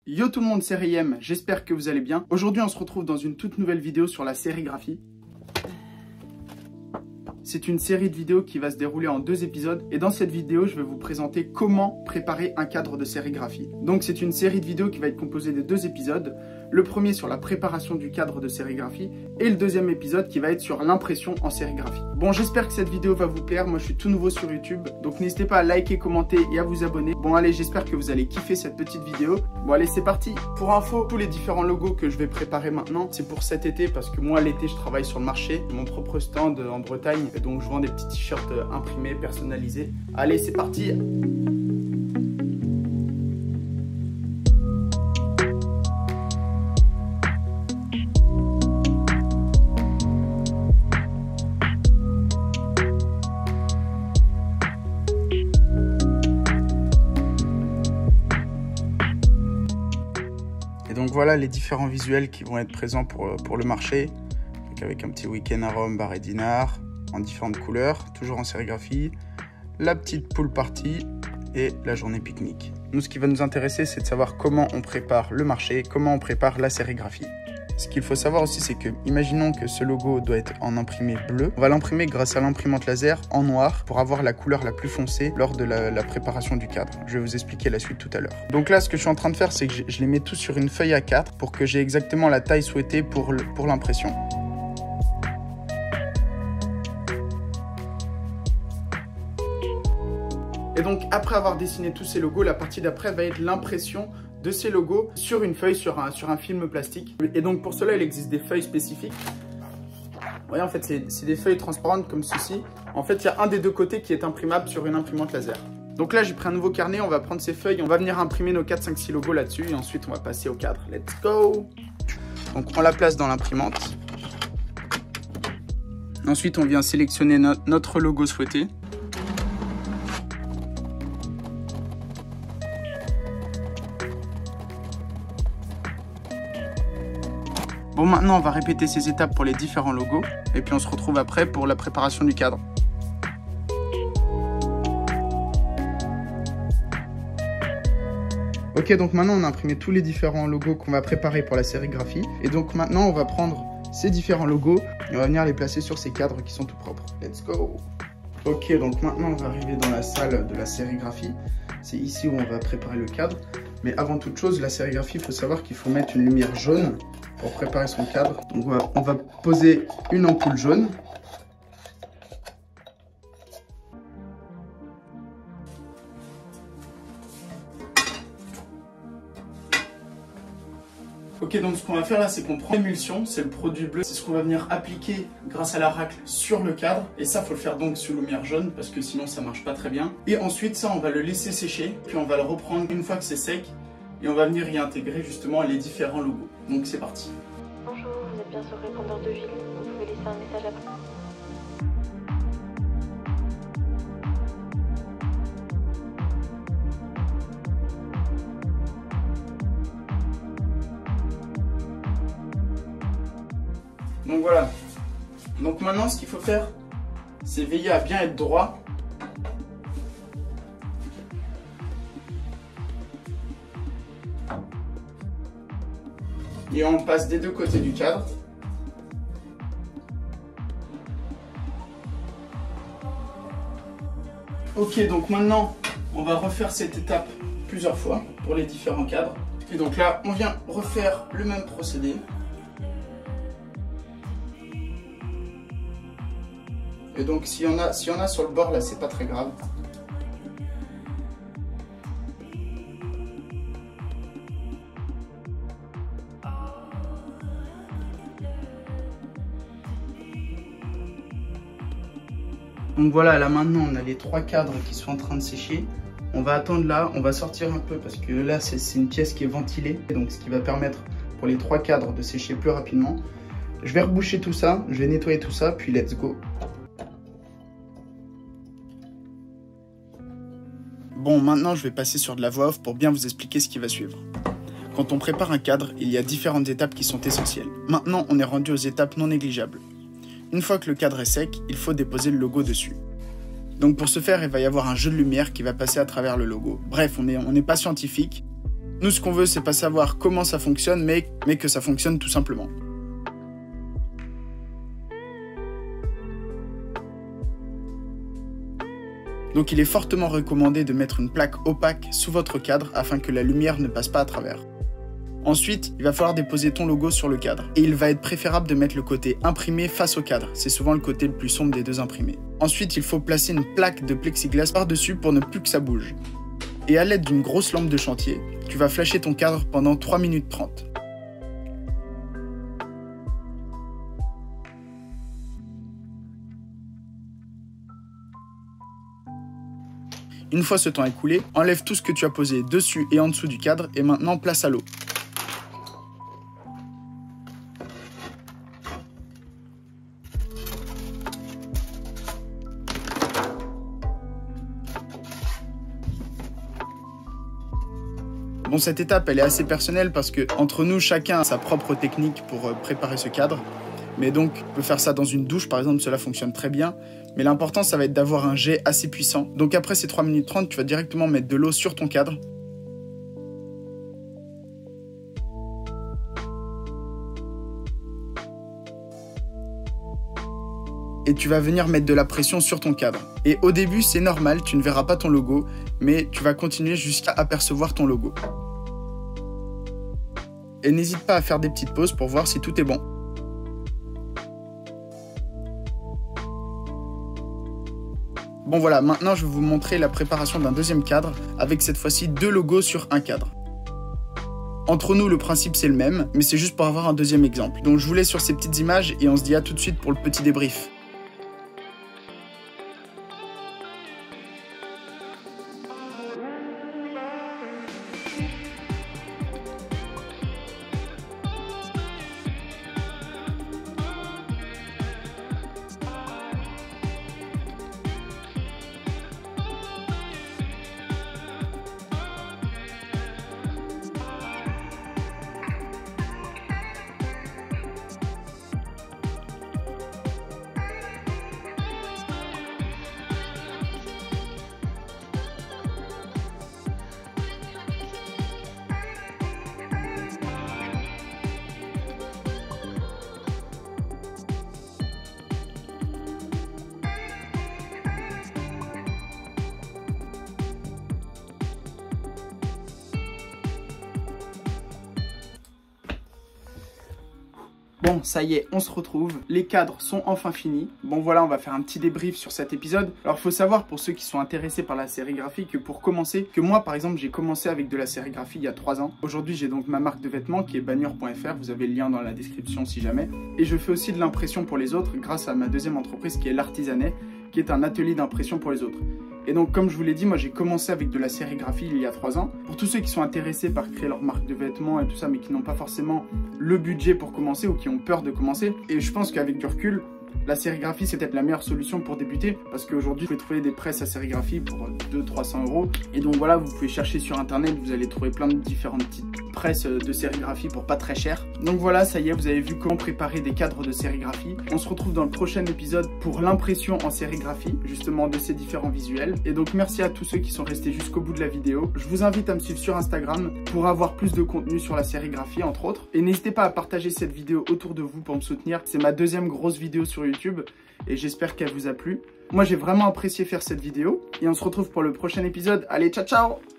Yo tout le monde, c'est Riem, j'espère que vous allez bien. Aujourd'hui on se retrouve dans une toute nouvelle vidéo sur la sérigraphie. C'est une série de vidéos qui va se dérouler en 2 épisodes et dans cette vidéo je vais vous présenter comment préparer un cadre de sérigraphie. Donc c'est une série de vidéos qui va être composée de 2 épisodes. Le premier sur la préparation du cadre de sérigraphie et le deuxième épisode qui va être sur l'impression en sérigraphie. Bon, j'espère que cette vidéo va vous plaire. Moi je suis tout nouveau sur YouTube, donc n'hésitez pas à liker, commenter et à vous abonner. Bon allez, j'espère que vous allez kiffer cette petite vidéo. Bon allez, c'est parti. Pour info, tous les différents logos que je vais préparer maintenant, c'est pour cet été parce que moi l'été je travaille sur le marché, mon propre stand en Bretagne, et donc je vends des petits t-shirts imprimés, personnalisés. Allez, c'est parti. Donc voilà les différents visuels qui vont être présents pour le marché. Donc avec un petit week-end à Rome, bar et dinars, en différentes couleurs, toujours en sérigraphie, la petite pool party et la journée pique-nique. Nous, ce qui va nous intéresser, c'est de savoir comment on prépare le marché, comment on prépare la sérigraphie. Ce qu'il faut savoir aussi, c'est que, imaginons que ce logo doit être en imprimé bleu. On va l'imprimer grâce à l'imprimante laser en noir pour avoir la couleur la plus foncée lors de la préparation du cadre. Je vais vous expliquer la suite tout à l'heure. Donc là, ce que je suis en train de faire, c'est que je les mets tous sur une feuille A4 pour que j'ai exactement la taille souhaitée pour l'impression. Et donc, après avoir dessiné tous ces logos, la partie d'après va être l'impression de ces logos sur une feuille, sur un film plastique. Et donc pour cela, il existe des feuilles spécifiques. Vous voyez, en fait, c'est des feuilles transparentes comme ceci. En fait, il y a un des deux côtés qui est imprimable sur une imprimante laser. Donc là, j'ai pris un nouveau carnet, on va prendre ces feuilles, on va venir imprimer nos 4, 5, 6 logos là-dessus. Et ensuite, on va passer au cadre. Let's go! Donc on la place dans l'imprimante. Ensuite, on vient sélectionner notre logo souhaité. Bon, maintenant on va répéter ces étapes pour les différents logos et puis on se retrouve après pour la préparation du cadre. Ok, donc maintenant on a imprimé tous les différents logos qu'on va préparer pour la sérigraphie. Et donc maintenant on va prendre ces différents logos et on va venir les placer sur ces cadres qui sont tout propres. Let's go! Ok, donc maintenant on va arriver dans la salle de la sérigraphie. C'est ici où on va préparer le cadre. Mais avant toute chose, la sérigraphie, il faut savoir qu'il faut mettre une lumière jaune pour préparer son cadre. Donc on va poser une ampoule jaune. Ok, donc ce qu'on va faire là, c'est qu'on prend l'émulsion, c'est le produit bleu, c'est ce qu'on va venir appliquer grâce à la racle sur le cadre. Et ça, faut le faire donc sous lumière jaune parce que sinon ça marche pas très bien. Et ensuite, ça, on va le laisser sécher, puis on va le reprendre une fois que c'est sec et on va venir y intégrer justement les différents logos. Donc c'est parti. Bonjour, vous êtes bien sur répondeur de ville, vous pouvez laisser un message après. Donc voilà. Donc maintenant, ce qu'il faut faire, c'est veiller à bien être droit. Et on passe des deux côtés du cadre. Ok, donc maintenant, on va refaire cette étape plusieurs fois pour les différents cadres. Et donc là, on vient refaire le même procédé. Et donc, s'il y en a sur le bord, là, c'est pas très grave. Donc voilà, là maintenant, on a les 3 cadres qui sont en train de sécher. On va attendre là, on va sortir un peu parce que là, c'est une pièce qui est ventilée. Donc, ce qui va permettre pour les 3 cadres de sécher plus rapidement. Je vais reboucher tout ça, je vais nettoyer tout ça, puis let's go. Bon, maintenant je vais passer sur de la voix off pour bien vous expliquer ce qui va suivre. Quand on prépare un cadre, il y a différentes étapes qui sont essentielles. Maintenant, on est rendu aux étapes non négligeables. Une fois que le cadre est sec, il faut déposer le logo dessus. Donc pour ce faire, il va y avoir un jeu de lumière qui va passer à travers le logo. Bref, on n'est pas scientifique. Nous, ce qu'on veut, c'est pas savoir comment ça fonctionne, mais que ça fonctionne tout simplement. Donc il est fortement recommandé de mettre une plaque opaque sous votre cadre afin que la lumière ne passe pas à travers. Ensuite, il va falloir déposer ton logo sur le cadre. Et il va être préférable de mettre le côté imprimé face au cadre. C'est souvent le côté le plus sombre des deux imprimés. Ensuite, il faut placer une plaque de plexiglas par-dessus pour ne plus que ça bouge. Et à l'aide d'une grosse lampe de chantier, tu vas flasher ton cadre pendant 3 minutes 30. Une fois ce temps écoulé, enlève tout ce que tu as posé dessus et en dessous du cadre et maintenant place à l'eau. Bon, cette étape, elle est assez personnelle parce que entre nous, chacun a sa propre technique pour préparer ce cadre. Mais donc, on peut faire ça dans une douche, par exemple, cela fonctionne très bien. Mais l'important, ça va être d'avoir un jet assez puissant. Donc après ces 3 minutes 30, tu vas directement mettre de l'eau sur ton cadre. Et tu vas venir mettre de la pression sur ton cadre. Et au début, c'est normal, tu ne verras pas ton logo, mais tu vas continuer jusqu'à apercevoir ton logo. Et n'hésite pas à faire des petites pauses pour voir si tout est bon. Bon voilà, maintenant je vais vous montrer la préparation d'un deuxième cadre, avec cette fois-ci 2 logos sur un cadre. Entre nous, le principe c'est le même, mais c'est juste pour avoir un deuxième exemple. Donc je vous laisse sur ces petites images et on se dit à tout de suite pour le petit débrief. Bon, ça y est, on se retrouve. Les cadres sont enfin finis. Bon voilà, on va faire un petit débrief sur cet épisode. Alors, il faut savoir, pour ceux qui sont intéressés par la sérigraphie, que pour commencer, que moi, par exemple, j'ai commencé avec de la sérigraphie il y a 3 ans. Aujourd'hui, j'ai donc ma marque de vêtements qui est bagnure.fr. Vous avez le lien dans la description si jamais. Et je fais aussi de l'impression pour les autres grâce à ma deuxième entreprise qui est l'Artisanet, qui est un atelier d'impression pour les autres. Et donc, comme je vous l'ai dit, moi j'ai commencé avec de la sérigraphie il y a 3 ans. Pour tous ceux qui sont intéressés par créer leur marque de vêtements et tout ça, mais qui n'ont pas forcément le budget pour commencer ou qui ont peur de commencer, et je pense qu'avec du recul, la sérigraphie c'est peut-être la meilleure solution pour débuter, parce qu'aujourd'hui vous pouvez trouver des presses à sérigraphie pour 200-300 €. Et donc voilà, vous pouvez chercher sur internet, vous allez trouver plein de différentes petites presses de sérigraphie pour pas très cher. Donc voilà, ça y est, vous avez vu comment préparer des cadres de sérigraphie. On se retrouve dans le prochain épisode pour l'impression en sérigraphie, justement de ces différents visuels. Et donc merci à tous ceux qui sont restés jusqu'au bout de la vidéo. Je vous invite à me suivre sur Instagram pour avoir plus de contenu sur la sérigraphie entre autres. Et n'hésitez pas à partager cette vidéo autour de vous pour me soutenir. C'est ma deuxième grosse vidéo sur YouTube et j'espère qu'elle vous a plu. Moi j'ai vraiment apprécié faire cette vidéo et on se retrouve pour le prochain épisode. Allez, ciao ciao!